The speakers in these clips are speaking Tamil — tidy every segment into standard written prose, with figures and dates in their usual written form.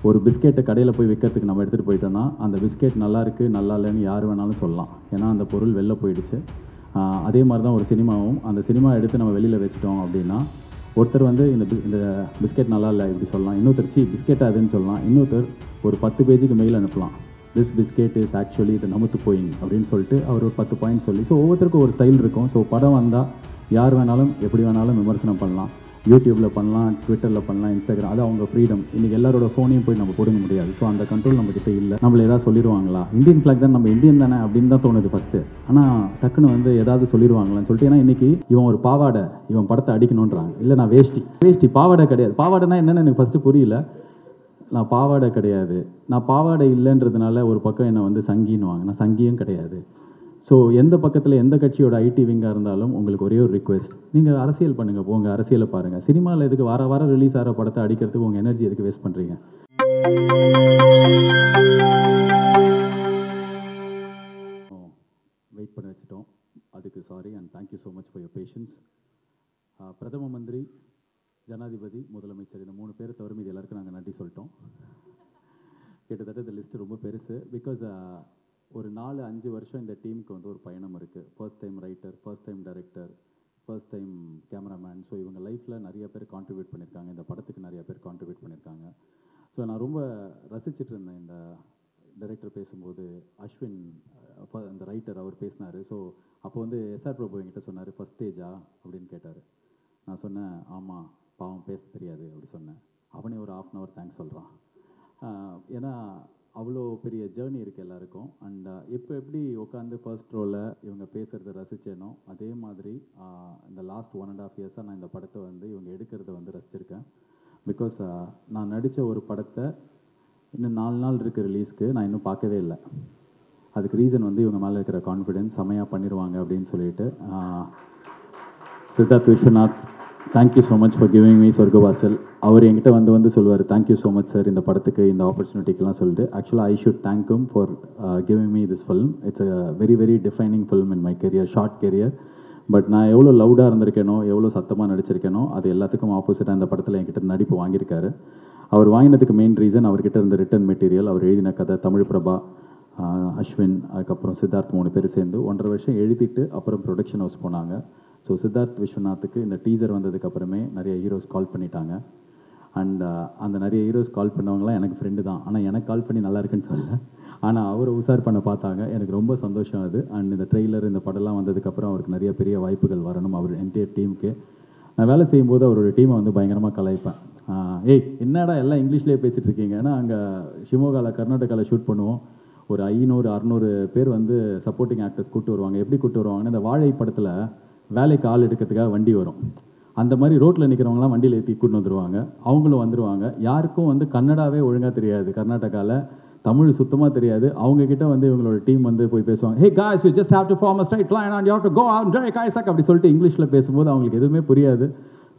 ஒரு பிஸ்கெட்டை கடையில் போய் விற்கிறதுக்கு நம்ம எடுத்துகிட்டு போயிட்டோன்னா அந்த பிஸ்கெட் நல்லா இருக்குது நல்லா இல்லைன்னு யார் வேணாலும் சொல்லலாம், ஏன்னா அந்த பொருள் வெளில போயிடுச்சு. அதே மாதிரி தான் ஒரு சினிமாவும், அந்த சினிமா எடுத்து நம்ம வெளியில் வச்சிட்டோம் அப்படின்னா ஒருத்தர் வந்து இந்த பிஸ்கெட் நல்லா இல்லை இப்படி சொல்லலாம், இன்னொருத்தர் பிஸ்கெட் அதுன்னு சொல்லலாம், இன்னொருத்தர் ஒரு 10 பேஜுக்கு மெயில் அனுப்பலாம், திஸ் பிஸ்கெட் இஸ் ஆக்சுவலி இது நமுத்து போயிங் அப்படின்னு சொல்லிட்டு அவர் ஒரு 10 பாயிண்ட் சொல்லி. ஸோ ஒவ்வொருத்தருக்கும் ஒரு ஸ்டைல் இருக்கும். ஸோ படம் வந்தால் யார் வேணாலும் எப்படி வேணாலும் விமர்சனம் பண்ணலாம், யூடியூப்பில் பண்ணலாம், ட்விட்டரில் பண்ணலாம், இன்ஸ்டாகிராம், அது அவங்க ஃப்ரீடம். இன்றைக்கி எல்லாரோட ஃபோனையும் போய் நம்ம போடுங்க முடியாது. ஸோ அந்த கண்ட்ரோல் நம்மக்கிட்ட இல்லை. நம்மளை ஏதாவது சொல்லிடுவாங்களா, இந்தியன் ஃப்ளாக் தான், நம்ம இந்தியன் தானே அப்படின்னு தான் தோணுது ஃபஸ்ட்டு. ஆனால் டக்குன்னு வந்து ஏதாவது சொல்லிடுவாங்களான்னு சொல்லிட்டு, ஏன்னா இன்றைக்கி இவன் ஒரு பாவாடை, இவன் படத்தை அடிக்கணுன்றாங்க. இல்லை நான் வேஷ்டி பாவாடை கிடையாது. பாவாடைனா என்னென்னு எனக்கு ஃபஸ்ட்டு புரியல. நான் பாவாடை கிடையாது, நான் பாவாடை இல்லைன்றதுனால ஒரு பக்கம் என்னை வந்து சங்கின்னுவாங்க, நான் சங்கியும் கிடையாது. ஸோ எந்த பக்கத்தில் எந்த கட்சியோட ஐடி விங்காக இருந்தாலும் உங்களுக்கு ஒரே ஒரு ரிக்வெஸ்ட், நீங்கள் அரசியல் பண்ணுங்கள், போங்க அரசியலை பாருங்கள். சினிமாவில் எதுக்கு வாரம் ரிலீஸ் ஆகிற படத்தை அடிக்கிறதுக்கு உங்கள் எனர்ஜி எதுக்கு வேஸ்ட் பண்ணுறீங்க? வெயிட் பண்ண வச்சுட்டோம், அதுக்கு sorry and thank you so much for your patience. பிரதம மந்திரி, ஜனாதிபதி, முதலமைச்சர், இந்த 3 பேரை தவிர மீது எல்லாருக்கும் நாங்கள் நன்றி சொல்லிட்டோம். கிட்டத்தட்ட இந்த லிஸ்ட்டு ரொம்ப பெருசு. பிகாஸ் ஒரு 4-5 வருஷம் இந்த டீமுக்கு வந்து ஒரு பயணம் இருக்குது. First time writer, first time director, first time cameraman. So இவங்க லைஃப்பில் நிறைய பேர் கான்ட்ரிபியூட் பண்ணியிருக்காங்க, இந்த படத்துக்கு நிறைய பேர் கான்ட்ரிபியூட் பண்ணியிருக்காங்க. ஸோ நான் ரொம்ப ரசிச்சுட்டு இருந்தேன் இந்த டைரக்டர் பேசும்போது. அஸ்வின் அந்த ரைட்டர் அவர் பேசினார். ஸோ அப்போ வந்து எஸ்ஆர் பிரபு என்கிட்ட சொன்னார், ஃபஸ்ட் ஸ்டேஜா அப்படின்னு கேட்டார். நான் சொன்னேன், ஆமாம் பாவம் பேச தெரியாது அப்படி சொன்னேன். அவனே ஒரு 1/2 hour தேங்க்ஸ் சொல்கிறான். ஏன்னா அவ்வளோ பெரிய ஜேர்னி இருக்குது எல்லாருக்கும். அண்ட் இப்போ எப்படி உட்காந்து ஃபர்ஸ்ட் ரோவில் இவங்க பேசுகிறத ரசித்தேனோ அதே மாதிரி இந்த லாஸ்ட் 1.5 years நான் இந்த படத்தை வந்து இவங்க எடுக்கிறத வந்து ரசிச்சிருக்கேன். பிகாஸ் நான் நடித்த ஒரு படத்தை இன்னும் 4 நாள் இருக்குது ரிலீஸ்க்கு, நான் இன்னும் பார்க்கவே இல்லை. அதுக்கு ரீசன் வந்து இவங்க மேலே இருக்கிற கான்ஃபிடென்ஸ், செமையாக பண்ணிடுவாங்க அப்படின்னு சொல்லிட்டு. Siddharth Viswanath, thank you so much for giving me Sorgavaasal. அவர் என்கிட்ட வந்து சொல்லுவார், தேங்க்யூ ஸோ மச் சார் இந்த படத்துக்கு இந்த ஆப்பர்ச்சுனிட்டிக்கெலாம் சொல்லிட்டு. ஆக்சுவலாக I should thank him for giving me this film. It's a very very defining film in my career, short career. But நான் எவ்வளோ லவுடாக இருந்திருக்கேனோ, எவ்வளோ சத்தமாக நடிச்சிருக்கேனோ, அது எல்லாத்துக்கும் ஆப்போசிட்டாக இந்த படத்தில் என்கிட்ட நடிப்பு வாங்கியிருக்காரு. அவர் வாங்கினதுக்கு மெயின் ரீசன் அவர்கிட்ட இருந்த ரிட்டன் மெட்டீரியல், அவர் எழுதின கதை, தமிழ் பிரபா, அஸ்வின், அதுக்கப்புறம் சித்தார்த் 3 பேர் சேர்ந்து 1.5 வருஷம் எழுதிட்டு அப்புறம் ப்ரொடக்ஷன் ஹவுஸ் போனாங்க. ஸோ சித்தார்த் விஸ்வநாத்துக்கு இந்த டீசர் வந்ததுக்கப்புறமே நிறைய ஹீரோஸ் கால் பண்ணிட்டாங்க. அண்ட் அந்த நிறைய ஹீரோஸ் கால் பண்ணவங்களாம் எனக்கு ஃப்ரெண்டு தான். ஆனால் எனக்கு கால் பண்ணி நல்லா இருக்குன்னு சொல்லலை, ஆனால் அவரை உசார் பண்ண பார்த்தாங்க. எனக்கு ரொம்ப சந்தோஷம் அது. அண்ட் இந்த ட்ரெய்லர், இந்த படம்லாம் வந்ததுக்கப்புறம் அவருக்கு நிறைய பெரிய வாய்ப்புகள் வரணும். அவர் என்டையர் டீமுக்கு நான் வேலை செய்யும்போது அவரோட டீமை வந்து பயங்கரமாக கலாய்ப்பேன். ஏய் என்னடா எல்லாம் இங்கிலீஷ்லேயே பேசிகிட்டு இருக்கீங்க. ஏன்னா அங்கே ஷிமோகாவில், கர்நாடகாவில் ஷூட் பண்ணுவோம். ஒரு 500-600 பேர் வந்து சப்போர்ட்டிங் ஆக்டர்ஸ் கூப்பிட்டு வருவாங்க. எப்படி கூப்பிட்டு வருவாங்கன்னா, இந்த வாழை படத்தில் வேலைக்கு ஆள் எடுக்கிறதுக்காக வண்டி வரும், அந்த மாதிரி ரோட்டில் நிற்கிறவங்களாம் வண்டியில் ஏற்றி கூட்டின்னு வந்துடுவாங்க. அவங்களும் வந்துடுவாங்க. யாருக்கும் வந்து கன்னடாவே ஒழுங்காக தெரியாது, கர்நாடகாவில் தமிழ் சுத்தமாக தெரியாது. அவங்கக்கிட்ட வந்து இவங்களோட டீம் வந்து போய் பேசுவாங்க, ஹே guys you just have to form a straight line and you have to go out and drive Isaac அப்படி சொல்லிட்டு இங்கிலீஷில் பேசும்போது அவங்களுக்கு எதுவுமே புரியாது.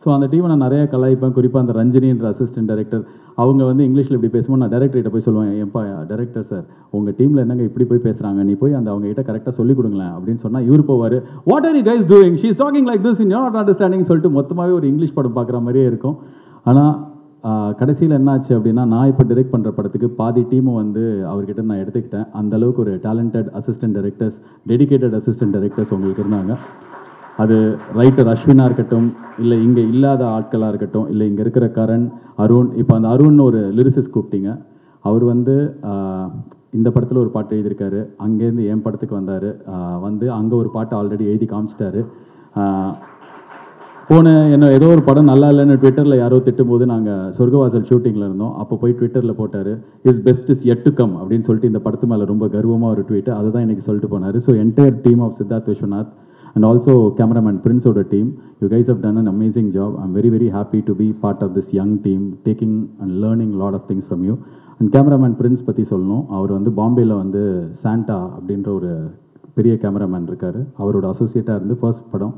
ஸோ அந்த டீமை நான் நிறைய கலாய்ப்பேன். குறிப்பாக அந்த ரஞ்சினின்ற அசிஸ்டன்ட் டைரக்டர், அவங்க வந்து இங்கிலீஷில் இப்படி பேசும்போது நான் டைரக்டர்கிட்ட போய் சொல்லுவேன், ஏப்பா டைரக்டர் சார் உங்கள் டீமில் என்னங்க இப்படி போய் பேசுகிறாங்க, நீ போய் அந்த அவங்ககிட்ட கரெக்டாக சொல்லிக் கொடுங்களேன் அப்படின்னு சொன்னால் இவர் போவார், what are you guys doing, she is talking like this in you not understanding சொல்லிட்டு மொத்தமாகவே ஒரு இங்கிலீஷ் படம் பார்க்குற மாதிரியே இருக்கும். ஆனால் கடைசியில் என்னாச்சு அப்படின்னா, நான் இப்போ டிரெக்ட் பண்ணுற படத்துக்கு பாதி டீமை வந்து அவர்கிட்ட நான் எடுத்துக்கிட்டேன். அந்தளவுக்கு ஒரு talented assistant directors, dedicated assistant directors உங்களுக்கு இருந்தாங்க. அது ரைட்டர் அஸ்வினாக இருக்கட்டும், இல்லை இங்கே இல்லாத ஆட்களாக இருக்கட்டும், இல்லை இங்கே இருக்கிற கரண், அருண். இப்போ அந்த அருண் ஒரு லிரிசிஸ்ட் கூப்பிட்டீங்க, அவர் வந்து இந்த படத்தில் ஒரு பாட்டு எழுதியிருக்காரு. அங்கேருந்து என் படத்துக்கு வந்தார், வந்து அங்கே ஒரு பாட்டு ஆல்ரெடி எழுதி காமிச்சிட்டாரு. என்ன ஏதோ ஒரு படம் நல்லா இல்லைன்னு ட்விட்டரில் யாரோ திட்டும்போது நாங்கள் சொர்க்கவாசல் ஷூட்டிங்கில் இருந்தோம். அப்போ போய் ட்விட்டரில் போட்டார், is best is yet to come அப்படின்னு சொல்லிட்டு இந்த படத்து மேலே ரொம்ப கர்வமாக ஒரு ட்வீட்டு, அதை தான் இன்றைக்கி சொல்லிட்டு போனார். So entire team of Siddharth Viswanath and also cameraman Prince oda team, you guys have done an amazing job. I'm very very happy to be part of this young team, taking and learning a lot of things from you. And cameraman Prince பற்றி சொல்லணும், அவர் வந்து பாம்பேயில் வந்து சாண்டா அப்படின்ற ஒரு பெரிய கேமராமேன் இருக்கார். அவரோட அசோசியேட்டாக இருந்து ஃபர்ஸ்ட் படம்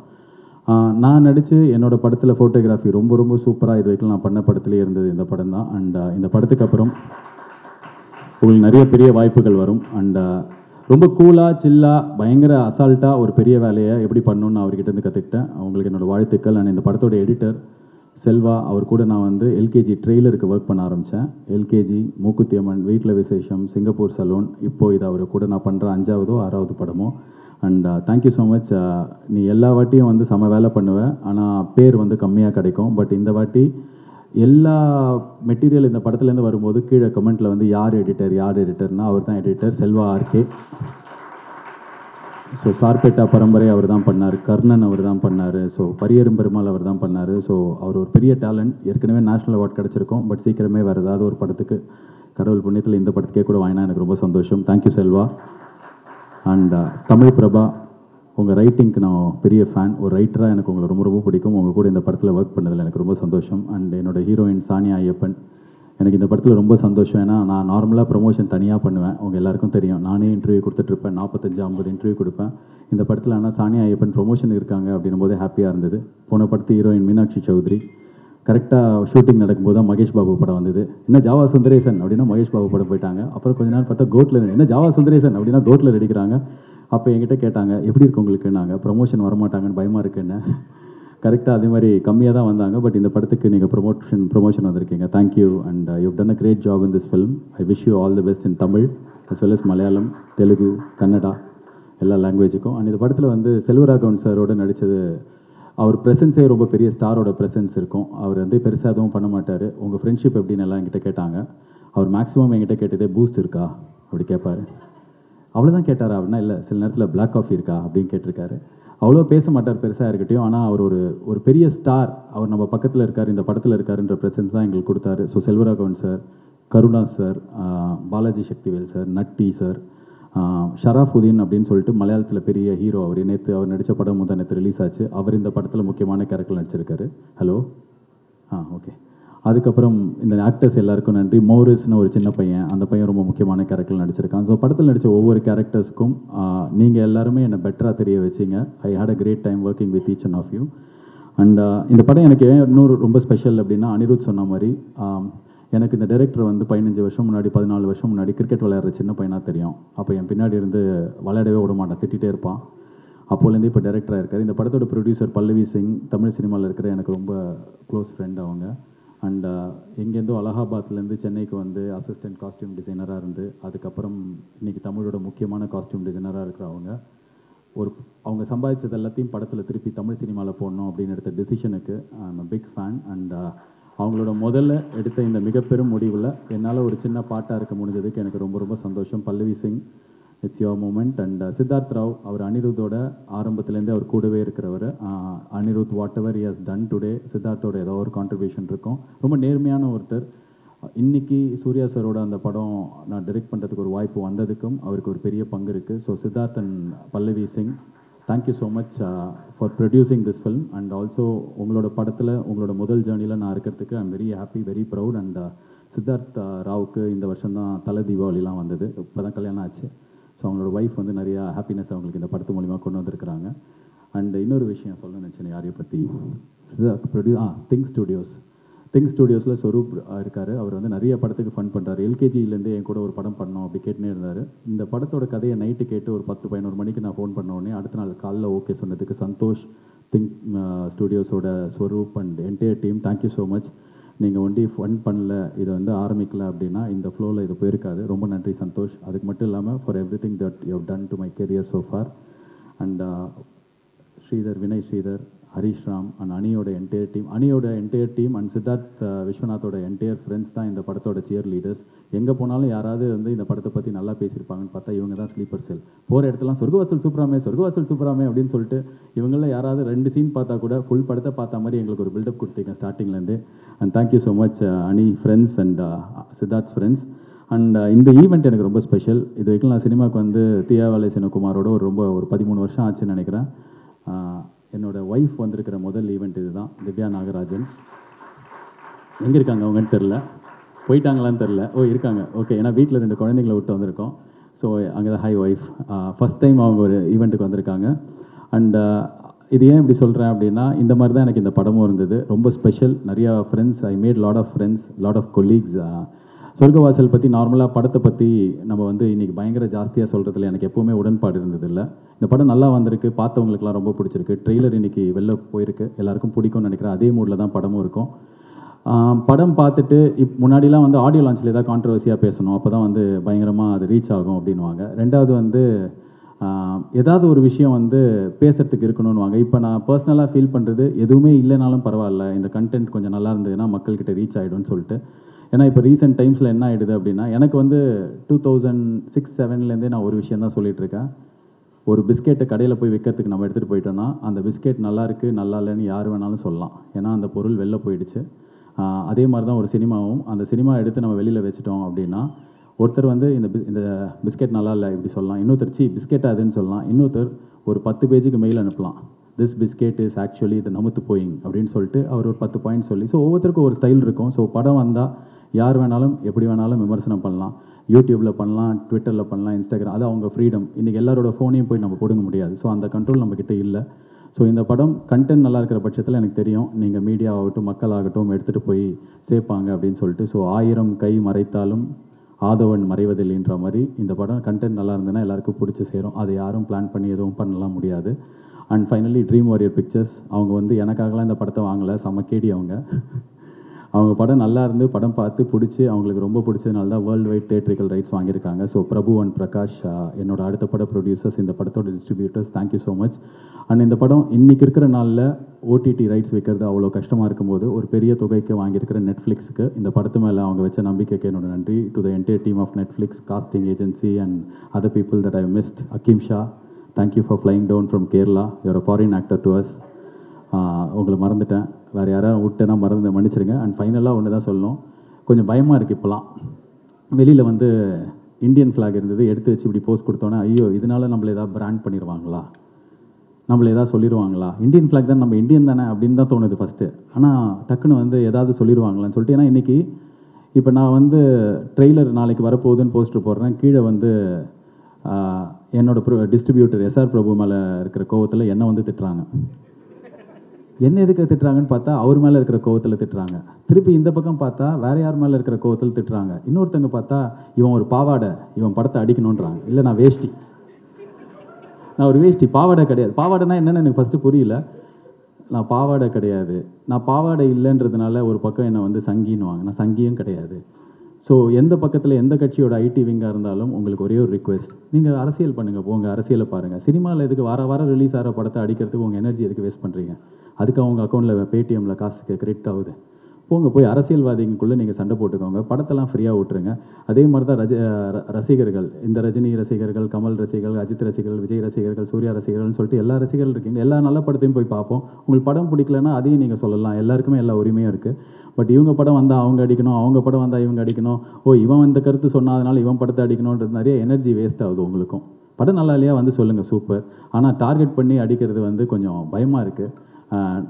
நான் நடித்து என்னோடய படத்தில் ஃபோட்டோகிராஃபி ரொம்ப ரொம்ப சூப்பராக இது வரைக்கும் நான் பண்ண படத்துலேயே இருந்தது இந்த படம் தான். அண்ட் இந்த படத்துக்கு அப்புறம் உங்களுக்கு நிறைய பெரிய வாய்ப்புகள் வரும். அண்ட் ரொம்ப கூலாக, சில்லாக, பயங்கர அசால்ட்டாக ஒரு பெரிய வேலையை எப்படி பண்ணணுன்னு அவர்கிட்ட இருந்து கற்றுக்கிட்டேன். அவங்களுக்கு என்னோடய வாழ்த்துக்கள். அண்ட் இந்த படத்தோட எடிட்டர் செல்வா அவர் கூட நான் வந்து எல்கேஜி ட்ரெய்லருக்கு ஒர்க் பண்ண ஆரம்பித்தேன். எல்கேஜி, மூக்குத்தி அம்மன், வீட்டில் விசேஷம், சிங்கப்பூர் சலூன், இப்போது இது அவர் கூட நான் பண்ணுற 5ஆவதோ 6ஆவது படமோ. And thank you so much. நீ எல்லா வாட்டியும் வந்து செம வேலை பண்ணுவேன், ஆனால் பேர் வந்து கம்மியாக கிடைக்கும். பட் இந்த வாட்டி எல்லா மெட்டீரியல் இந்த படத்துலேருந்து வரும்போது கீழே கமெண்ட்டில் வந்து யார் எடிட்டர்னா அவர் தான் editor, Selva RK. So Sarpatta Parambarai அவர் தான் பண்ணார், கர்ணன் அவர் தான் பண்ணார், ஸோ பரியரும் பெருமாள் அவர் தான் பண்ணார். ஸோ அவர் ஒரு பெரிய டேலண்ட். ஏற்கனவே நேஷ்னல் அவார்ட் கிடச்சிருக்கோம், பட் சீக்கிரமே வேறு ஏதாவது ஒரு படத்துக்கு கடவுள் புண்ணியத்தில் இந்த படத்துக்கே கூட வாங்கினா எனக்கு ரொம்ப சந்தோஷம். தேங்க்யூ செல்வா. அண்ட் தமிழ் பிரபா, உங்கள் ரைட்டிங்க்கு நான் பெரிய ஃபேன். ஒரு ரைட்டராக எனக்கு உங்களை ரொம்ப ரொம்ப பிடிக்கும். உங்கள் கூட இந்த படத்தில் ஒர்க் பண்ணதில் எனக்கு ரொம்ப சந்தோஷம். அண்ட் என்னோடய ஹீரோயின் சானியா ஐயப்பன், எனக்கு இந்த படத்தில் ரொம்ப சந்தோஷம். ஏன்னா நான் நார்மலாக ப்ரொமோஷன் தனியாக பண்ணுவேன், உங்கள் எல்லாருக்கும் தெரியும். நானே இன்டர்வியூ கொடுத்துட்ருப்பேன், 45-50 இன்டர்வியூ கொடுப்பேன். இந்த படத்தில் ஆனால் சானியா ஐயப்பன் ப்ரொமோஷன் இருக்காங்க அப்படின்னும் போதே ஹாப்பியாக இருந்தது. போன படத்து ஹீரோயின் மீனாட்சி சௌத்ரி, கரெக்டாக ஷூட்டிங் நடக்கும்போது தான் மகேஷ் பாபு படம் வந்தது. என்ன ஜாவா சுந்தரேசன் அப்படின்னா மகேஷ் பாபு படம் போயிட்டாங்க. அப்புறம் கொஞ்ச நேரம் பார்த்தா கோட்டில் என்ன ஜாவா சுந்தரேசன் அப்படின்னா கோட்டில் நடிக்கிறாங்க. அப்போ என்கிட்ட கேட்டாங்க எப்படி இருக்கு உங்களுக்கு, நாங்கள் ப்ரொமோஷன் வரமாட்டாங்கன்னு பயமாக இருக்குன்னு. கரெக்டாக அதே மாதிரி கம்மியாக தான் வந்தாங்க. பட் இந்த படத்துக்கு நீங்கள் ப்ரொமோஷன் வந்திருக்கீங்க. Thank you. And you done a great job in this film. I wish you all the best in Tamil as well as Malayalam, Telugu, Kannada, எல்லா லாங்குவேஜுக்கும். அண்ட் இந்த படத்தில் வந்து செல்வராகவன் சாரோட நடித்தது, அவர் ப்ரெசன்ஸே ரொம்ப பெரிய ஸ்டாரோட ப்ரெசன்ஸ் இருக்கும். அவர் வந்து பெருசாக எதுவும் பண்ண மாட்டார். உங்கள் ஃப்ரெண்ட்ஷிப் எப்படின்னு எல்லாம் என்கிட்ட கேட்டாங்க. அவர் மேக்ஸிமம் என்கிட்ட கேட்டதே பூஸ்ட் இருக்கா அப்படி கேட்பார். அவ்வளோதான் கேட்டார் அப்படின்னா, இல்லை சில நேரத்தில் பிளாக் காஃபி இருக்கா அப்படின்னு கேட்டிருக்காரு. அவ்வளோ பேச மாட்டார் பெருசாக இருக்கட்டும். ஆனால் அவர் ஒரு பெரிய ஸ்டார், அவர் நம்ம பக்கத்தில் இருக்கார், இந்த படத்தில் இருக்காருன்ற ப்ரெசன்ஸ் தான் எங்களுக்கு கொடுத்தாரு. So Selvaraghavan sir, Karuna sir, Balaji Sakthivel sir, Natty sir, Sharafudheen அப்படின்னு சொல்லிட்டு மலையாளத்தில் பெரிய ஹீரோ. அவர் நேற்று அவர் நடித்த படம் நேற்று ரிலீஸ் ஆச்சு. அவர் இந்த படத்தில் முக்கியமான கேரக்டர் நடிச்சிருக்காரு. Hello, okay. அதுக்கப்புறம் இந்த ஆக்டர்ஸ் எல்லாருக்கும் நன்றி. மோரிஸ்னு ஒரு சின்ன பையன், அந்த பையன் ரொம்ப முக்கியமான கேரக்டர் நடிச்சிருக்கான். ஸோ படத்தில் நடித்த ஒவ்வொரு கேரக்டர்ஸ்க்கும் நீங்கள் எல்லாருமே என்னை பெட்டராக தெரிய வச்சிங்க. I had a great time working with each and of you. And இந்த படம் எனக்கு இன்னொரு ரொம்ப ஸ்பெஷல் அப்படின்னா, அனிருத் சொன்ன மாதிரி எனக்கு இந்த டைரக்டர் வந்து 15 வருஷம் முன்னாடி 14 வருஷம் முன்னாடி கிரிக்கெட் விளையாடுற சின்ன பையனாக தெரியும். அப்போ என் பின்னாடி இருந்து விளையாடவே விட மாட்டான், திட்டிகிட்டே இருப்பான். அப்போலேருந்து இப்போ டைரக்டராக இருக்கார். இந்த படத்தோட ப்ரொடியூசர் பல்லவி சிங், தமிழ் சினிமாவில் இருக்கிற எனக்கு ரொம்ப க்ளோஸ் ஃப்ரெண்ட் அவங்க. அண்ட் எங்கேருந்தோ அலகாபாத்லேருந்து சென்னைக்கு வந்து அசிஸ்டன்ட் காஸ்டியூம் டிசைனராக இருந்து அதுக்கப்புறம் இன்றைக்கி தமிழோட முக்கியமான காஸ்டியூம் டிசைனராக இருக்கிறவங்க. அவங்க சம்பாதிச்சது எல்லாத்தையும் படத்தில் திருப்பி தமிழ் சினிமாவில் போடணும் அப்படின்னு எடுத்த டெசிஷனுக்கு I'm a big fan. And அவங்களோட முதல்ல எடுத்த இந்த மிகப்பெரும் முடிவில் என்னால் ஒரு சின்ன பாட்டாக இருக்க முடிஞ்சதுக்கு எனக்கு ரொம்ப ரொம்ப சந்தோஷம். Pallavi Singh, it's your moment. And Siddharth Rao, அவர் அனிருத்தோட ஆரம்பத்துலேருந்தே அவர் கூடவே இருக்கிறவர். Anirudh whatever he has done today, சித்தார்த்தோட ஏதோ ஒரு கான்ட்ரிபியூஷன் இருக்கும். ரொம்ப நேர்மையான ஒருத்தர். இன்றைக்கி சூர்யா சாரோட அந்த படம் நான் டைரக்ட் பண்ணுறதுக்கு ஒரு வாய்ப்பு வந்ததுக்கும் அவருக்கு ஒரு பெரிய பங்கு இருக்குது. So Siddharth and Pallavi Singh, thank you so much for producing this film. And also உங்களோட படத்தில் உங்களோட முதல் ஜேர்னியில் நான் இருக்கிறதுக்கு I'm very happy, very proud. And Siddharth ராவுக்கு இந்த வருஷம் தான் தலை தீபாவளிலாம் வந்தது, இப்போ தான் கல்யாணம் ஆச்சு. ஸோ அவங்களோட ஒய்ஃப் வந்து நிறையா ஹாப்பினஸ் அவங்களுக்கு இந்த படத்து மூலிமா கொண்டு வந்திருக்கிறாங்க. அண்ட் இன்னொரு விஷயம் சொல்ல நினச்சேன் யாரையை பற்றி, திங்க் ஸ்டுடியோஸில் ஸ்வரூப் இருக்கார். அவர் வந்து நிறைய படத்துக்கு ஃபன் பண்ணுறாரு. எல்கேஜிலேருந்தே என் கூட ஒரு படம் பண்ணோம் அப்படி கேட்டுனே இருந்தார். இந்த படத்தோட கதையை நைட்டு கேட்டு ஒரு 10-11 மணிக்கு நான் ஃபோன் பண்ண உடனே அடுத்த நாள் காலைல ஓகே சொன்னதுக்கு சந்தோஷ், திங்க் ஸ்டுடியோஸோட Swaroop and entire team, thank you so much. நீங்கள் ஒண்டி ஃபன் பண்ணல, இதை வந்து ஆரம்பிக்கல அப்படின்னா இந்த ஃப்ளோவில் இது போயிருக்காது. ரொம்ப நன்றி சந்தோஷ். அதுக்கு மட்டும் இல்லாமல் for everything that you have done to my career so far. And Sridhar, Vinay Sridhar, Harish Ram and அணியோட என்டையர் டீம் அண்ட் சித்தார்த் விஸ்வநாத்தோட என்டையர் ஃப்ரெண்ட்ஸ் தான் இந்த படத்தோட சியர் லீடர்ஸ். எங்கே போனாலும் யாராவது வந்து இந்த படத்தை பற்றி நல்லா பேசியிருப்பாங்கன்னு பார்த்தா இவங்க தான் ஸ்லீப்பர் செல். போகிற இடத்துலாம் சொர்க்கவாசல் சூப்பராமே அப்படின்னு சொல்லிட்டு இவங்களில் யாராவது 2 சீன் பார்த்தா கூட ஃபுல் படத்தை பார்த்த மாதிரி எங்களுக்கு ஒரு பில்டப் கொடுத்தீங்க ஸ்டார்டிங்லேருந்து. அண்ட் தேங்க்யூ ஸோ மச் அணி friends and Siddharth friends. And இந்த ஈவெண்ட் எனக்கு ரொம்ப ஸ்பெஷல். இது வரைக்கும் நான் சினிமாவுக்கு வந்து தியாவாலை சினகுமாரோட ஒரு 13 வருஷம் ஆச்சுன்னு நினைக்கிறேன். என்னோடய ஒய்ஃப் வந்திருக்கிற முதல் ஈவெண்ட் இது தான். திவ்யா நாகராஜன் எங்கே இருக்காங்க அவங்கன்னு தெரில, போயிட்டாங்களான்னு தெரில. இருக்காங்க, ஓகே. ஏன்னா வீட்டில் 2 குழந்தைங்கள விட்டு வந்திருக்கோம். ஸோ அங்கே தான் ஹை ஒய்ஃப் ஃபஸ்ட் டைம் அவங்க ஒரு ஈவெண்ட்டுக்கு வந்திருக்காங்க. அண்ட் இது ஏன் இப்படி சொல்கிறேன் அப்படின்னா, இந்த மாதிரி தான் எனக்கு இந்த படமும் இருந்தது. ரொம்ப ஸ்பெஷல். நிறையா friends, I made lot of friends, lot of colleagues. Sorgavaasal பற்றி நார்மலாக படத்தை பற்றி நம்ம வந்து இன்றைக்கி பயங்கர ஜாஸ்தியாக சொல்கிறதுல எனக்கு எப்போவுமே உடன்பாடு இருந்ததில்லை. இந்த படம் நல்லா வந்திருக்கு, பார்த்தவங்களுக்குலாம் ரொம்ப பிடிச்சிருக்கு. ட்ரெய்லர் இன்றைக்கி வெளில போயிருக்கு, எல்லாருக்கும் பிடிக்கும்னு நினைக்கிறேன். அதே மூடில் தான் படமும் இருக்கும். படம் பார்த்துட்டு முன்னாடிலாம் வந்து ஆடியோ லான்ச்சில் ஏதாவது கான்ட்ரவர்சியாக பேசணும், அப்போ தான் வந்து பயங்கரமாக அது ரீச் ஆகும் அப்படின்வாங்க. ரெண்டாவது வந்து ஏதாவது ஒரு விஷயம் வந்து பேசுகிறதுக்கு இருக்கணும்னுவாங்க. இப்போ நான் பர்சனலாக ஃபீல் பண்ணுறது எதுவுமே இல்லைனாலும் பரவாயில்ல, இந்த கண்டென்ட் கொஞ்சம் நல்லா இருந்ததுன்னா மக்கள்கிட்ட ரீச் ஆகிடும்னு சொல்லிட்டு. ஏன்னா இப்போ ரீசெண்ட் டைம்ஸில் என்ன ஆகிடுது அப்படின்னா, எனக்கு வந்து 2006-07 நான் ஒரு விஷயம் தான் சொல்லிகிட்ருக்கேன். ஒரு பிஸ்கெட்டை கடையில் போய் விற்கிறதுக்கு நம்ம எடுத்துகிட்டு போயிட்டோன்னா அந்த பிஸ்கெட் நல்லா இருக்குது நல்லா இல்லைன்னு யார் வேணாலும் சொல்லலாம், ஏன்னா அந்த பொருள் வெளில போயிடுச்சு. அதே மாதிரி தான் ஒரு சினிமாவும், அந்த சினிமா எடுத்து நம்ம வெளியில் வச்சுட்டோம் அப்படின்னா ஒருத்தர் வந்து இந்த பிஸ்கெட் நல்லா இல்லை இப்படி சொல்லலாம், இன்னொருத்தர் பிஸ்கெட் அதுன்னு சொல்லலாம், இன்னொருத்தர் ஒரு 10 பேஜுக்கு மெயில் அனுப்பலாம், திஸ் பிஸ்கெட் இஸ் ஆக்சுவலி இது நமுத்து போயிங் அப்படின்னு சொல்லிட்டு அவர் ஒரு 10 பாயிண்ட் சொல்லி. ஸோ ஒவ்வொருத்தருக்கும் ஒரு ஸ்டைல் இருக்கும். ஸோ படம் வந்தால் யார் வேணாலும் எப்படி வேணாலும் விமர்சனம் பண்ணலாம், யூடியூப்பில் பண்ணலாம், ட்விட்டரில் பண்ணலாம், இன்ஸ்டாகிராம், அது அவங்க ஃப்ரீடம். இன்றைக்கி எல்லாரோட ஃபோனையும் போய் நம்ம போடுங்க முடியாது. ஸோ அந்த கண்ட்ரோல் நம்மக்கிட்ட இல்லை. ஸோ இந்த படம் கண்டென்ட் நல்லா இருக்கிற பட்சத்தில் எனக்கு தெரியும் நீங்கள் மீடியா ஆகட்டும் மக்கள் ஆகட்டும் எடுத்துகிட்டு போய் சேர்ப்பாங்க அப்படின்னு சொல்லிட்டு. ஸோ 1000 கை மறைத்தாலும் ஆதவன் மறைவதில்லைன்ற மாதிரி இந்த படம் கண்டென்ட் நல்லா இருந்ததுன்னா எல்லாருக்கும் பிடிச்சி சேரும். அதை யாரும் பிளான் பண்ணி எதுவும் பண்ணலாம் முடியாது. And finally Dream Warrior Pictures அவங்க வந்து எனக்காகலாம் இந்த படத்தை வாங்கலை, செம்ம கேடி அவங்க படம் நல்லா இருந்து படம் பார்த்து பிடிச்சி அவங்களுக்கு ரொம்ப பிடிச்சதுனால தான் வேர்ல்டு வைட் தியேட்ரிக்கல் ரைட்ஸ் வாங்கியிருக்காங்க. ஸோ பிரபு அண்ட் பிரகாஷ் என்னோட அடுத்த பட ப்ரொடியூசர்ஸ், இந்த படத்தோட distributors, thank you so much. And இந்த படம் இன்றைக்கி இருக்கிற நாளில் ஓடிடி ரைட்ஸ் வைக்கிறது அவ்வளோ கஷ்டமாக இருக்கும்போது ஒரு பெரிய தொகைக்கு வாங்கியிருக்கிற நெட்ஃப்ளிக்ஸுக்கு இந்த படத்து மேலே அவங்க வச்ச நம்பிக்கைக்கு என்னோட நன்றி. To the entire team of Netflix, casting agency and other people that I missed. Hakeem Shah, thank you for flying down from Kerala, you're a foreign actor to us. உங்களை மறந்துட்டேன், வேறு யாராவது விட்டேன்னா மன்னிச்சிருங்க. அண்ட் ஃபைனலாக ஒன்று தான் சொல்லணும், கொஞ்சம் பயமாக இருக்குது. இப்போலாம் வெளியில் வந்து இந்தியன் ஃப்ளாக் இருந்தது, எடுத்து வச்சு இப்படி போஸ்ட் கொடுத்தோன்னே ஐயோ இதனால் நம்மளை ஏதாவது பிராண்ட் பண்ணிடுவாங்களா, நம்மளை ஏதாவது சொல்லிடுவாங்களா, இந்தியன் ஃப்ளாக் தான் நம்ம இந்தியன் தானே அப்படின்னு தான் தோணுது ஃபஸ்ட்டு. ஆனால் டக்குன்னு வந்து ஏதாவது சொல்லிடுவாங்களான்னு சொல்லிட்டு. ஏன்னா இன்றைக்கி இப்போ நான் வந்து ட்ரெய்லர் நாளைக்கு வரப்போகுதுன்னு போஸ்டர் போடுறேன், கீழே வந்து என்னோட டிஸ்ட்ரிபியூட்டர் எஸ்ஆர் பிரபு மேலே இருக்கிற கோவத்தில் என்னை வந்து திட்டுறாங்க. என்ன எதுக்கு திட்டுறாங்கன்னு பார்த்தா அவர் மேலே இருக்கிற கோவத்தில் திட்டுறாங்க. திருப்பி இந்த பக்கம் பார்த்தா வேறு யார் மேலே இருக்கிற கோவத்தில் திட்டுறாங்க. இன்னொருத்தங்க பார்த்தா இவன் ஒரு பாவாடை, இவன் படத்தை அடிக்கணுன்றாங்க. இல்லை நான் வேஷ்டி, நான் ஒரு வேஷ்டி, பாவாடை கிடையாது. பாவாடைனா என்னென்னு எனக்கு ஃபஸ்ட்டு புரியல. நான் பாவாடை கிடையாது, நான் பாவாடை இல்லைன்றதுனால ஒரு பக்கம் என்னை வந்து சங்கின்னுவாங்க. நான் சங்கியும் கிடையாது. ஸோ எந்த பக்கத்தில் எந்த கட்சியோட ஐடி விங்காக இருந்தாலும் உங்களுக்கு ஒரே ஒரு ரிக்வெஸ்ட், நீங்கள் அரசியல் பண்ணுங்கள், போங்க அரசியலை பாருங்கள். சினிமாவில் எதுக்கு வாரம் ரிலீஸ் ஆகிற படத்தை அடிக்கிறதுக்கு உங்கள் எனர்ஜி எதுக்கு வேஸ்ட் பண்ணுறீங்க? அதுக்கு அவங்க அக்கௌண்ட்டில் பேடிஎம்மில் காசுக்கு கிரெடிட் ஆகுது. போங்க போய் அரசியல்வாதிக்குள்ளே நீங்கள் சண்டை போட்டுக்கோங்க, படத்தெல்லாம் ஃப்ரீயாக விட்டுருங்க. அதே மாதிரி தான் ரசிகர்கள், இந்த ரஜினி ரசிகர்கள், கமல் ரசிகர்கள், அஜித் ரசிகர்கள், விஜய் ரசிகர்கள், சூர்யா ரசிகர்கள்னு சொல்லிட்டு எல்லா ரசிகர்கள் இருக்கீங்க. எல்லா நல்ல படத்தையும் போய் பார்ப்போம். உங்களுக்கு படம் பிடிக்கலன்னா அதையும் நீங்கள் சொல்லலாம், எல்லாருக்குமே எல்லா உரிமையும் இருக்குது. பட் இவங்க படம் வந்தால் அவங்க அடிக்கணும், அவங்க படம் வந்தால் இவங்க அடிக்கணும், இவன் இந்த கருத்து சொன்னதுனால இவன் படத்தை அடிக்கணுன்றது நிறைய எனர்ஜி வேஸ்ட் ஆகுது. உங்களுக்கும் படம் நல்லா இல்லையா வந்து சொல்லுங்கள், சூப்பர். ஆனால் டார்கெட் பண்ணி அடிக்கிறது வந்து கொஞ்சம் பயமாக இருக்குது.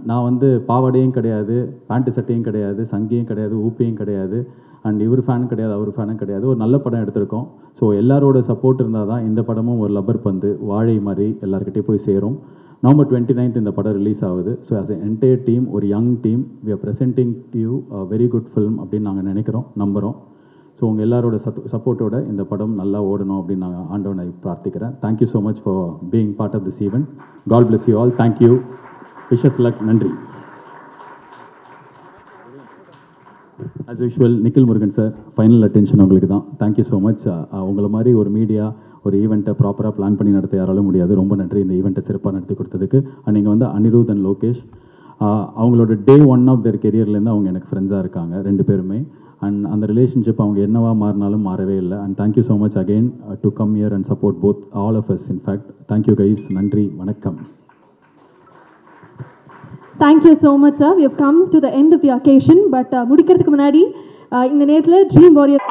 நான் வந்து பாவாடையும் கிடையாது, பேண்ட்டு சட்டையும் கிடையாது, சங்கியும் கிடையாது, ஊப்பியும் கிடையாது, அண்ட் இவர் ஃபேனும் கிடையாது, அவர் ஃபேனும் கிடையாது. ஒரு நல்ல படம் எடுத்திருக்கோம். ஸோ எல்லாரோட சப்போர்ட் இருந்தால் தான் இந்த படமும் ஒரு லப்பர் பந்து வாழை மாதிரி எல்லாருக்கிட்டே போய் சேரும். நவம்பர் 29 இந்த படம் ரிலீஸ் ஆகுது. So as a entire team, ஒரு young team, we are presenting to you a very good film அப்படின்னு நாங்கள் நினைக்கிறோம், நம்புகிறோம். ஸோ உங்கள் எல்லாரோட சப்போர்ட்டோட இந்த படம் நல்லா ஓடணும் அப்படின்னு நான் ஆண்டவனை பிரார்த்திக்கிறேன். Thank you so much for being part of this event. God bless you all. Thank you. Wishes luck. நன்றி. As usual Nikhil Murugan sir, final attention உங்களுக்கு தான். Thank you so much. உங்களை மாதிரி ஒரு மீடியா ஒரு ஈவெண்ட்டை ப்ராப்பராக பிளான் பண்ணி நடத்த யாராலும் முடியாது. ரொம்ப நன்றி இந்த ஈவெண்ட்டை சிறப்பாக நடத்தி கொடுத்ததுக்கு. நீங்கள் வந்து அனிருத் அண்ட் லோகேஷ், அவங்களோட டே 1 ஆஃப் தேர் கெரியர்லேருந்து அவங்க எனக்கு ஃப்ரெண்ட்ஸாக இருக்காங்க 2 பேருமே. அண்ட் அந்த ரிலேஷன்ஷிப் அவங்க என்னவா மாறினாலும் மாறவே இல்லை. And thank you so much again to come here and support both all of us. In fact thank you guys. நன்றி, வணக்கம். Thank you so much, sir. We have come to the end of the occasion, but முடிக்கிறதுக்கு முன்னாடி இந்த நேரத்தில் ட்ரீம் வாரியர்